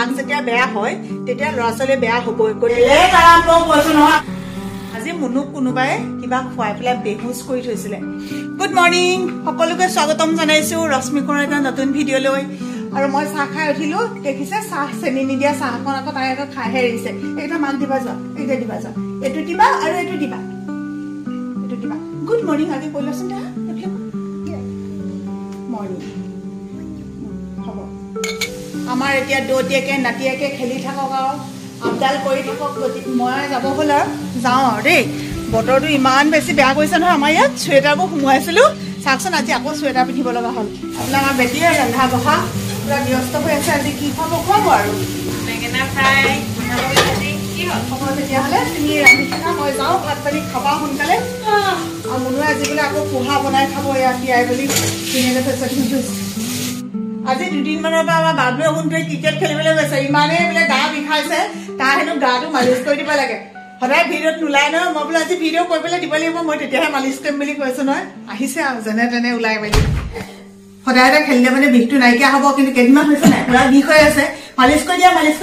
মাক যেতিয়া বেয়া হয় তেতিয়া ল'ৰা ছোৱালী বেয়া হ'বই বেলেগ আৰাম কৈছো নহয় আজি মুনুক কোনোবাই কিবা খুৱাই পেলাই বেহুচ কৰি থৈছিলে গুড মৰ্নিং সকলোকে স্বাগতম জনাইছো ৰশ্মি কোঁৱৰৰ এটা নতুন ভিডিঅ' লৈ আৰু মই চাহ খাই উঠিলো দেখিছে চাহ চেনি নিদিয়া চাহ এখন আকৌ তাই আকৌ খাই হেৰিছে এইটা মাক দিবা যোৱা এইটা দিবা যোৱা এইটো দিবা আৰু এইটো দিবা গুড মৰ্নিং আজি কৈ লচোন মৰ্নিং হ'ব আমাৰ এতিয়া দৌতিয়াকে নাতিয়াকে খেলি থাকক আৰু আপডাল কৰি থাকক মই যাব হ'ল আৰু যাওঁ আৰু দেই বতৰটো ইমান বেছি বেয়া কৰিছে নহয় আমাৰ ইয়াত চুৱেটাৰবোৰ সোমোৱাইছিলো চাওকচোন আজি আকৌ চুৱেটাৰ পিন্ধিব লগা হ'ল আপোনাৰ আমাৰ বেটিয়ে ৰন্ধা বঢ়া পুৰা ব্যস্ত হৈ আছে আজি কি খুৱাব আৰু বেঙেনা ফ্ৰাই হ'ব তেতিয়াহ'লে তুমি ৰান্ধি থাকা মই যাওঁ ভাত পানী খাবা সোনকালে আৰু মুনুৱে আজি বোলে আকৌ পোহা বনাই খাব ইয়াত তিয়াই বুলি ধুনীয়াকৈ থৈছে আজি দুদিনমানৰ পৰা আমাৰ বাবুৱে সোনটোৱে ক্ৰিকেট খেলিবলৈ গৈছে ইমানেই বোলে গা বিষাইছে তাৰ হেনো গাটো মালিচ কৰি দিব লাগে সদায় ভিডিঅ'ত নোলাই নহয় মই বোলে আজি ভিডিঅ' কৰি পেলাই দিব লাগিব মই তেতিয়াহে মালিচ কৰিম বুলি কৈছো নহয় আহিছে আৰু যেনে তেনে ওলাই মেলি সদায় খেলিলে মানে বিষটো নাইকিয়া হ'ব কিন্তু কেইদিনমান হৈছে নাই পুৰা বিষ হৈ আছে মালিচ কৰি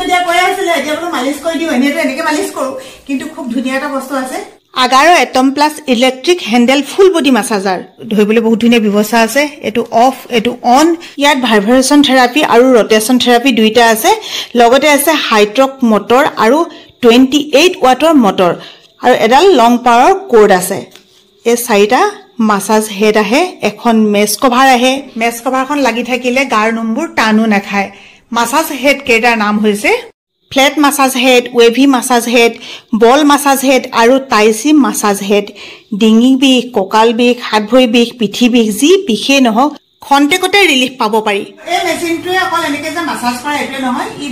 দিয়া কৈ আছিলে এতিয়া বোলো মালিচ কৰি দিওঁ এনেইতো এনেকে মালিচ কৰো কিন্তু খুব ধুনীয়া এটা বস্তু আছে আগাৰো Atom plus electric handle full body massager ধৰিবলৈ বহুত ধুনীয়া ব্যৱস্থা আছে এইটো অফ এইটো অন ইয়াত ভাইব্ৰেশ্যন থেৰাপি আৰু ৰটেশ্যন থেৰাপি দুইটা আছে লগতে আছে হাইড্ৰক মটৰ আৰু 28 ৱাটৰ মটৰ আৰু এডাল লং পাৱাৰৰ কৰ্ড আছে এই চাৰিটা মাছাজ হেড আহে এখন মেছ কভাৰ আহে মেছ কভাৰখন লাগি থাকিলে গাৰ নোমবোৰ টানো নাখায় মাছাজ হেড কেইটাৰ নাম হৈছে flat massage head wavy massage head ball massage head আৰু টাইচি মাছাজ হেড ডিঙি বিষ কঁকাল বিষ হাত ভৰি বিষ পিঠি বিষ যি বিষেই নহওক খন্তেকতে ৰিলিফ পাব পাৰি এই মেচিনটোৱে অকল এনেকৈ যে মাছাজ কৰে এইটোৱে নহয় ই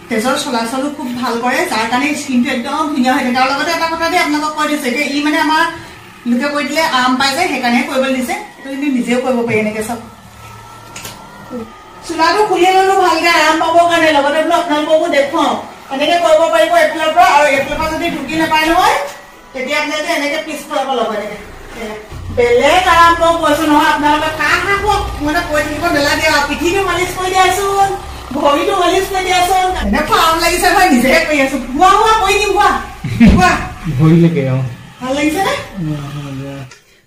তেজৰ চলাচলো খুব ভাল কৰে যাৰ কাৰণে স্কিনটো একদম ধুনীয়া হৈ থাকে আৰু লগতে এটা কথা দেই আপোনালোকক কৈ দিছে এতিয়া ই মানে আমাৰ লোকে কৈ দিলে আৰাম পাই যায় সেইকাৰণে কৰিবলৈ দিছে তো কিন্তু নিজেও কৰিব পাৰি এনেকৈ চব চোলাটো খুলি ললো ভালকে আৰাম পাবৰ কাৰণে লগতে বোলো আপোনালোককো দেখুৱাওঁ এনেকে কৰিব পাৰিব এইফালৰ পৰা আৰু এইফালৰ পৰা যদি ঢুকি নাপায় নহয় তেতিয়া আপোনালোকে এনেকে পিছ কৰিব ল'ব এনেকে বেলেগ আৰাম পাব কৈছো নহয় আপোনালোকে কাহ খাওক মানে কৈ থাকিব নালাগে আৰু পিঠিটো মালিচ কৰি দিয়াচোন ভৰিটো মালিচ কৰি দিয়াচোন এনেকুৱা আৰাম লাগিছে মই নিজেহে কৰি আছো হোৱা কৰি দিম হোৱা ভৰিলৈকে ভাল লাগিছে নে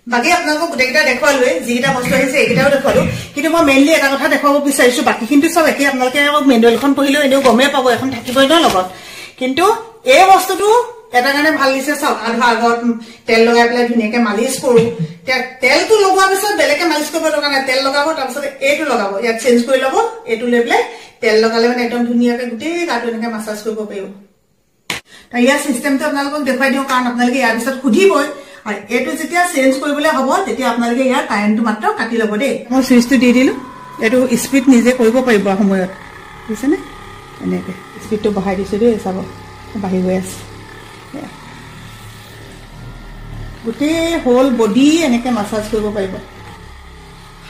বাকী আপোনালোকক গোটেইকেইটা দেখুৱালোৱে যিকেইটা বস্তু আহিছে এইকেইটাও দেখুৱালো কিন্তু মই মেইনলি এটা কথা দেখুৱাব বিচাৰিছো বাকীখিনিতো চব একেই আপোনালোকে মেনুৱেলখন পঢ়িলেও এনেও গমেই পাব এখন থাকিবই ন লগত কিন্তু এই বস্তুটো এটা কাৰণে ভাল দিছে চাওক আধা আগত তেল লগাই পেলাই ধুনীয়াকে মালিচ কৰো তেলটো লগোৱাৰ পিছত বেলেগে মালিচ কৰিব দৰকাৰ নাই তেল লগাব তাৰপিছত এইটো লগাব ইয়াত চেঞ্জ কৰি ল'ব এইটো লৈ পেলাই তেল লগালে মানে একদম ধুনীয়াকে গোটেই গাটো এনেকে মাছাজ কৰিব পাৰিব ইয়াৰ চিষ্টেমটো আপোনালোকক দেখুৱাই দিওঁ কাৰণ আপোনালোকে ইয়াৰ পিছত সুধিবই আৰু এইটো যেতিয়া চেঞ্জ কৰিবলৈ হ'ব তেতিয়া আপোনালোকে ইয়াৰ কাৰেণ্টটো মাত্ৰ কাটি ল'ব দেই মই চুইচটো দি দিলো এইটো স্পীড নিজে কৰিব পাৰিব সময়ত বুজিছেনে এনেকৈ স্পীডটো বঢ়াই দিছোঁ দেই চাব বাঢ়ি গৈ আছে গোটেই হোল বডি এনেকৈ মাছাজ কৰিব পাৰিব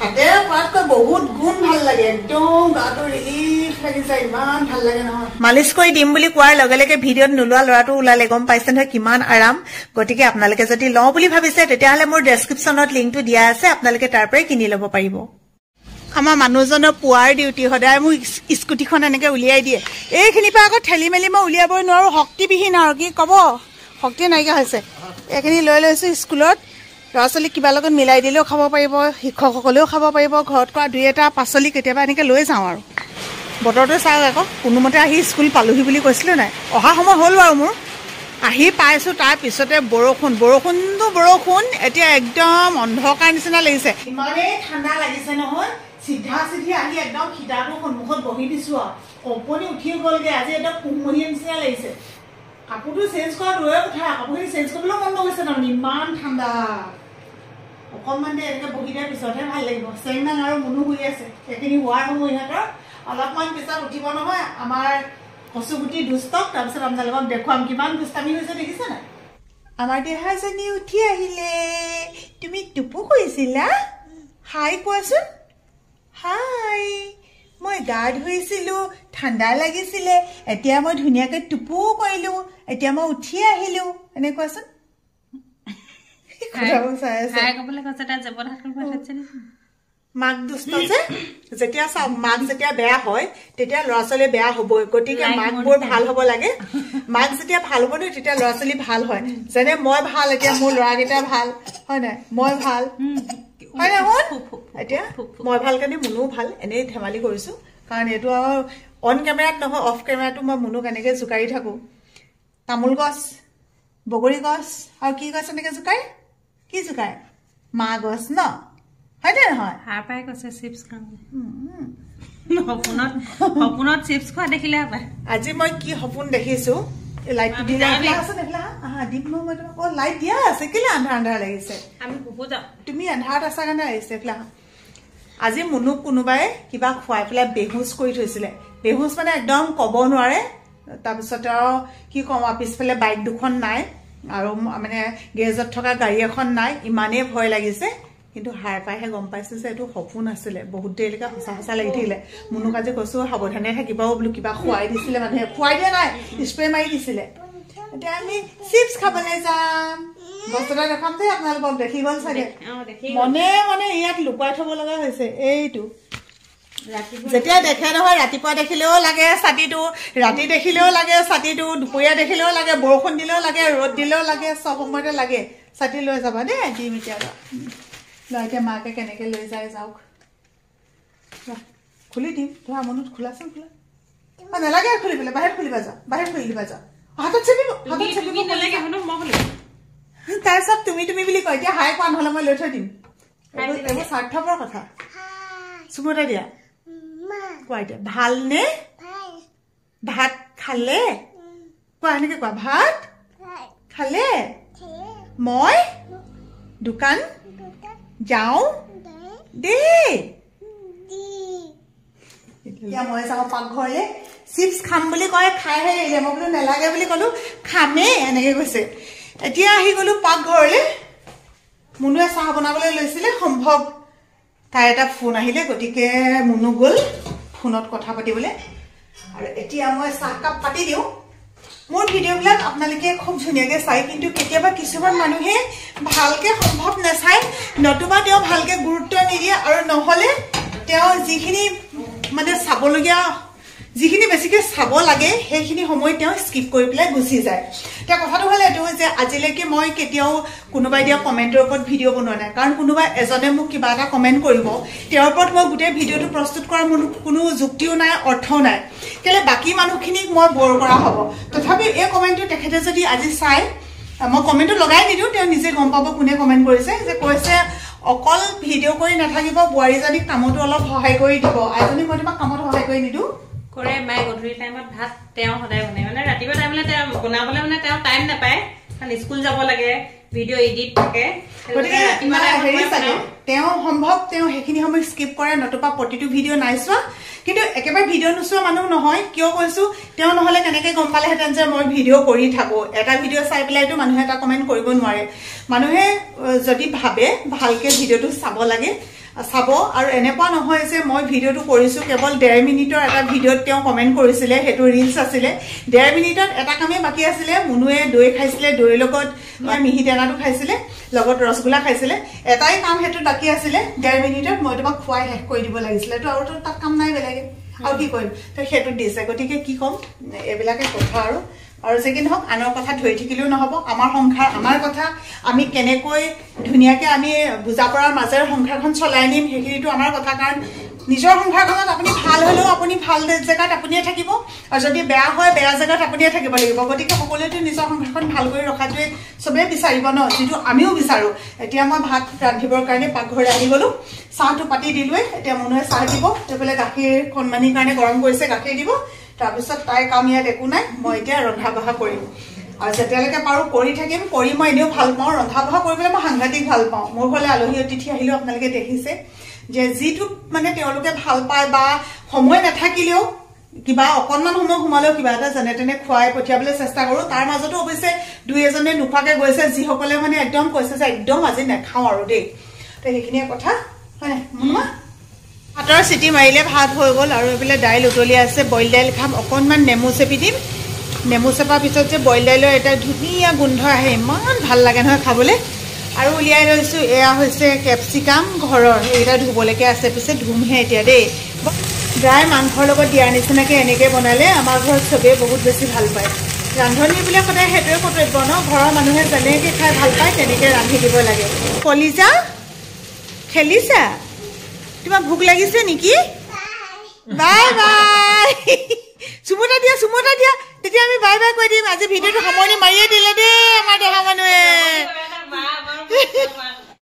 হাতেৰে কৰাতকৈ বহুত গুণ ভাল লাগে একদম গাটো ৰিলিফ লাগি যায় ইমান ভাল লাগে নহয় মালিচ কৰি দিম বুলি কোৱাৰ লগে লগে ভিডিঅ'ত নোলোৱা ল'ৰাটো ওলালে গম পাইছে নহয় কিমান আৰাম গতিকে আপোনালোকে যদি লওঁ বুলি ভাবিছে তেতিয়াহ'লে মোৰ ডেছক্ৰিপশ্যনত লিংকটো দিয়া আছে আপোনালোকে তাৰ পৰাই কিনি ল'ব পাৰিব আমাৰ মানুহজনৰ পুৱাৰ ডিউটি সদায় মোক স্কুটিখন এনেকৈ উলিয়াই দিয়ে এইখিনিৰ পৰা আকৌ ঠেলি মেলি মই উলিয়াবই নোৱাৰো শক্তিবিহীন আৰু কি ক'ব শক্তি নাইকিয়া হৈছে এইখিনি লৈ লৈছো স্কুলত ল'ৰা ছোৱালীক কিবা লগত মিলাই দিলেও খাব পাৰিব শিক্ষকসকলেও খাব পাৰিব ঘৰত কৰা দুই এটা পাচলি কেতিয়াবা এনেকৈ লৈ যাওঁ আৰু বতৰটো চাওক আকৌ কোনোমতে আহি স্কুল পালোহি বুলি কৈছিলোঁ নাই অহা সময় হ'ল বাৰু মোৰ আহি পাইছোঁ তাৰ পিছতে বৰষুণ এতিয়া একদম অন্ধকাৰ নিচিনা লাগিছে ইমানেই ঠাণ্ডা লাগিছে নহয় চিধা চিধি আহি একদম খিতাটো সন্মুখত বহি দিছোঁ আৰু কপনি উঠি গ'লগৈ আজি একদম কুমলীয়া নিচিনা লাগিছে কাপোৰটো চেঞ্জ কৰা দূৰৰে কথা কাপোৰখিনি চেঞ্জ কৰিবলৈও মন নগৈছে তাৰমানে ইমান ঠাণ্ডা অকণমান দেৰি এনেকৈ বহি দিয়াৰ পিছতহে ভাল লাগিব চেংনাং আৰু মুনু শুই আছে সেইখিনি হোৱাৰ সময় ইহঁতৰ অলপমান পিছত উঠিব নহয় আমাৰ কচুগুটি দুষ্টক তাৰপিছত আপোনালোকক দেখুৱাম কিমান দুষ্টামি হৈছে দেখিছে নাই আমাৰ দেহাজনী উঠি আহিলে তুমি টুপু কৰিছিলা হাই কোৱাচোন হাই মই গা ধুইছিলোঁ ঠাণ্ডা লাগিছিলে এতিয়া মই ধুনীয়াকৈ টুপুও কৰিলোঁ এতিয়া মই উঠি আহিলোঁ এনে কোৱাচোন মাক দুষ্ট যে যেতিয়া মাক যেতিয়া বেয়া হয় তেতিয়া ল'ৰা ছোৱালী বেয়া হ'বই গতিকে মাকবোৰ ভাল হ'ব লাগে মাক যেতিয়া ভাল হ'ব তেতিয়া ল'ৰা ছোৱালী ভাল হয় যেনে মই ভাল এতিয়া মোৰ ল'ৰাকেইটা ভাল হয় নাই মই ভাল হয় নাই এতিয়া মই ভাল কাৰণে মুনুও ভাল এনেই ধেমালি কৰিছোঁ কাৰণ এইটো অন কেমেৰাত নহয় অফ কেমেৰাটো মই মুনুক এনেকৈ জোকাৰি থাকোঁ তামোল গছ বগৰী গছ আৰু কি গছ এনেকৈ জোকায় কি জোকায় মা গছ ন হয় দে নহয় হার পাই কৈছে চিপস খাম সপোনত চিপস খোৱা দেখিলে পাই আজি মই কি সপোন দেখিছো লাইটটো দি আছে দেখলা আহা দিম মই তোমাক লাইট দিয়া আছে কেলে আন্ধাৰ আন্ধাৰ লাগিছে আমি বুবু যাম তুমি আন্ধাৰত আছা কাৰণে আহিছে দেখলা আজি মুনুক কোনোবাই কিবা খুৱাই পেলাই বেহুচ কৰি থৈছিলে বেহুচ মানে একদম ক'ব নোৱাৰে তাৰপিছত আৰু কি কম পিছফালে বাইক দুখন নাই আৰু মানে গেৰেজত থকা গাড়ী এখন নাই ইমানেই ভয় লাগিছে কিন্তু হাৰ পাইহে গম পাইছে যে এইটো সপোন আছিলে বহুত দেৰিলৈকে সঁচা সঁচা লাগি থাকিলে মুনুক আজি কৈছো সাৱধানে থাকিবাও বোলো কিবা খুৱাই দিছিলে মানুহে খুৱাই দিয়া নাই স্প্ৰে মাৰি দিছিলে এতিয়া আমি চিপছ খাবলৈ যাম বস্তুটা দেখাম যে আপোনালোকক দেখি গ'ল চাগে মনে মনে ইয়াত লুকুৱাই থ'ব লগা হৈছে এইটো যেতিয়া দেখে নহয় ৰাতিপুৱা দেখিলেও লাগে ছাতিটো ৰাতি দেখিলেও লাগে ছাতিটো দুপৰীয়া দেখিলেও লাগে বৰষুণ দিলেও লাগে ৰ'দ দিলেও লাগে চব সময়তে লাগে ছাতি লৈ যাবা দেই দিম এতিয়া এতিয়া মাকে কেনেকৈ লৈ যায় যাওক খুলি দিম তোমাৰ মনত খোলাচোন খোলা নালাগে খুলি পেলাই বাহিৰত খুলিবা যা বাহিৰত খুলি দিবা যা হাতত চেপিব তাৰপিছত তুমি তুমি বুলি কয় এতিয়া হাই কোৱা নহ'লে মই লৈ থৈ দিম এইবোৰ স্বাৰ্থপৰ কথা চুমতে দিয়া কোৱা এতিয়া ভালনে ভাত খালে কোৱা এনেকৈ কোৱা ভাত খালে মই দোকান যাওঁ দেই এতিয়া মই যাওঁ পাকঘৰলৈ চিপছ খাম বুলি কয় খাইহে এৰিলে মই বোলো নেলাগে বুলি ক'লো খামেই এনেকৈ কৈছে এতিয়া আহি গ'লো পাকঘৰলৈ মুনুৱে চাহ বনাবলৈ লৈছিলে সম্ভৱ তাই এটা ফোন আহিলে গতিকে মুনু গ'ল ফোনত কথা পাতিবলৈ আৰু এতিয়া মই চাহকাপ পাতি দিওঁ মোৰ ভিডিঅ'বিলাক আপোনালোকে খুব ধুনীয়াকৈ চাই কিন্তু কেতিয়াবা কিছুমান মানুহে ভালকৈ সম্ভৱ নাচায় নতুবা তেওঁ ভালকৈ গুৰুত্ব নিদিয়ে আৰু নহ'লে তেওঁ যিখিনি মানে চাবলগীয়া যিখিনি বেছিকৈ চাব লাগে সেইখিনি সময় তেওঁ স্কিপ কৰি পেলাই গুচি যায় এতিয়া কথাটো হ'ল এইটো যে আজিলৈকে মই কেতিয়াও কোনোবাই দিয়া কমেণ্টৰ ওপৰত ভিডিঅ' বনোৱা নাই কাৰণ কোনোবা এজনে মোক কিবা এটা কমেণ্ট কৰিব তেওঁৰ ওপৰত মই গোটেই ভিডিঅ'টো প্ৰস্তুত কৰাৰ মোৰ কোনো যুক্তিও নাই অৰ্থও নাই কেলৈ বাকী মানুহখিনিক মই ব'ৰ কৰা হ'ব তথাপি এই কমেণ্টটো তেখেতে যদি আজি চাই মই কমেণ্টটো লগাই নিদিওঁ তেওঁ নিজে গম পাব কোনে কমেণ্ট কৰিছে যে কৈছে অকল ভিডিঅ' কৰি নাথাকিব বোৱাৰীজনীক কামতো অলপ সহায় কৰি দিব আইজনীক মই তোমাক কামত সহায় কৰি নিদিওঁ কৰে মায়ে গধূলি টাইমত ভাত তেওঁ সদায় বনায় মানে ৰাতিপুৱা টাইমলৈ তেওঁ বনাবলৈ মানে তেওঁ টাইম নাপায় কাৰণ স্কুল যাব লাগে ভিডিঅ' এডিট থাকে গতিকে হেৰি চাগে তেওঁ সম্ভৱ তেওঁ সেইখিনি সময় স্কিপ কৰে নতুবা প্ৰতিটো ভিডিঅ' নাই চোৱা কিন্তু একেবাৰে ভিডিঅ' নোচোৱা মানুহ নহয় কিয় কৈছোঁ তেওঁ নহ'লে কেনেকৈ গম পালেহেঁতেন যে মই ভিডিঅ' কৰি থাকোঁ এটা ভিডিঅ' চাই পেলাইতো মানুহে এটা কমেণ্ট কৰিব নোৱাৰে মানুহে যদি ভাবে ভালকৈ ভিডিঅ'টো চাব লাগে চাব আৰু এনেকুৱা নহয় যে মই ভিডিঅ'টো কৰিছোঁ কেৱল 1.5 মিনিটৰ এটা ভিডিঅ'ত তেওঁ কমেণ্ট কৰিছিলে সেইটো ৰিলছ আছিলে 1.5 মিনিটত এটা কামেই বাকী আছিলে মুনুৱে দৈ খাইছিলে দৈৰ লগত মিহি টেঙাটো খাইছিলে লগত ৰসগোল্লা খাইছিলে এটাই কাম সেইটো বাকী আছিলে 1.5 মিনিটত মই তোমাক খুৱাই শেষ কৰি দিব লাগিছিলে তো আৰু তাত কাম নাই বেলেগে আৰু কি কৰিম তো সেইটো দিছে গতিকে কি ক'ম এইবিলাকে কথা আৰু যে কি নহওক আনৰ কথা ধৰি থাকিলেও নহ'ব আমাৰ সংসাৰ আমাৰ কথা আমি কেনেকৈ ধুনীয়াকৈ আমি বুজা পৰাৰ মাজেৰে সংসাৰখন চলাই নিম সেইখিনিতো আমাৰ কথা কাৰণ নিজৰ সংসাৰখনত আপুনি ভাল হ'লেও আপুনি ভাল জেগাত আপুনিয়ে থাকিব আৰু যদি বেয়া হয় বেয়া জেগাত আপুনিয়ে থাকিব লাগিব গতিকে সকলোৱেতো নিজৰ সংসাৰখন ভাল কৰি ৰখাটোৱে চবেই বিচাৰিব ন যিটো আমিও বিচাৰোঁ এতিয়া মই ভাত ৰান্ধিবৰ কাৰণে পাকঘৰলৈ আহি গ'লোঁ চাহটো পাতি দিলোঁৱে এতিয়া মুনুৱে চাহ দিব এইফালে গাখীৰ কণমানিৰ কাৰণে গৰম কৰিছে গাখীৰ দিব তাৰপিছত তাইৰ কাম ইয়াত একো নাই মই এতিয়া ৰন্ধা বঢ়া কৰিম আৰু যেতিয়ালৈকে পাৰোঁ কৰি থাকিম কৰি মই এনেও ভাল পাওঁ ৰন্ধা বঢ়া কৰিবলৈ মই সাংঘাতিক ভাল পাওঁ মোৰ ঘৰলৈ আলহী অতিথি আহিলেও আপোনালোকে দেখিছে যে যিটো মানে তেওঁলোকে ভাল পায় বা সময় নাথাকিলেও কিবা অকণমান সময় সোমালেও কিবা এটা যেনে তেনে খুৱাই পঠিয়াবলৈ চেষ্টা কৰোঁ তাৰ মাজতো অৱশ্যে দুই এজনে নোখোৱাকৈ গৈছে যিসকলে মানে একদম কৈছে যে একদম আজি নাখাওঁ আৰু দেই তো সেইখিনিয়ে কথা হয় মুনুমা ভাতৰ চিটি মাৰিলে ভাত হৈ গ'ল আৰু এইফালে দাইল উতলি আছে বইল দাইল খাম অকণমান নেমু চেপি দিম নেমু চেপাৰ পিছত যে বইল দাইলৰ এটা ধুনীয়া গোন্ধ আহে ইমান ভাল লাগে নহয় খাবলৈ আৰু উলিয়াই লৈছোঁ এয়া হৈছে কেপচিকাম ঘৰৰ এইকেইটা ধুবলৈকে আছে পিছে ধুমহে এতিয়া দেই ড্ৰাই মাংসৰ লগত দিয়াৰ নিচিনাকৈ এনেকৈ বনালে আমাৰ ঘৰত চবেই বহুত বেছি ভাল পায় ৰান্ধনি বোলে সদায় সেইটোৱে কৰ্তব্য ন ঘৰৰ মানুহে যেনেকৈ খাই ভাল পায় তেনেকৈ ৰান্ধি দিব লাগে কলিজা খেলিছা তোমাৰ ভোক লাগিছে নেকি বাই বাই চুমটা দিয়া তেতিয়া আমি বাই বাই কৈ দিম আজি ভিডিঅ'টো সামৰণি মাৰিয়ে দিলে দেই আমাৰ দেহা মানুহে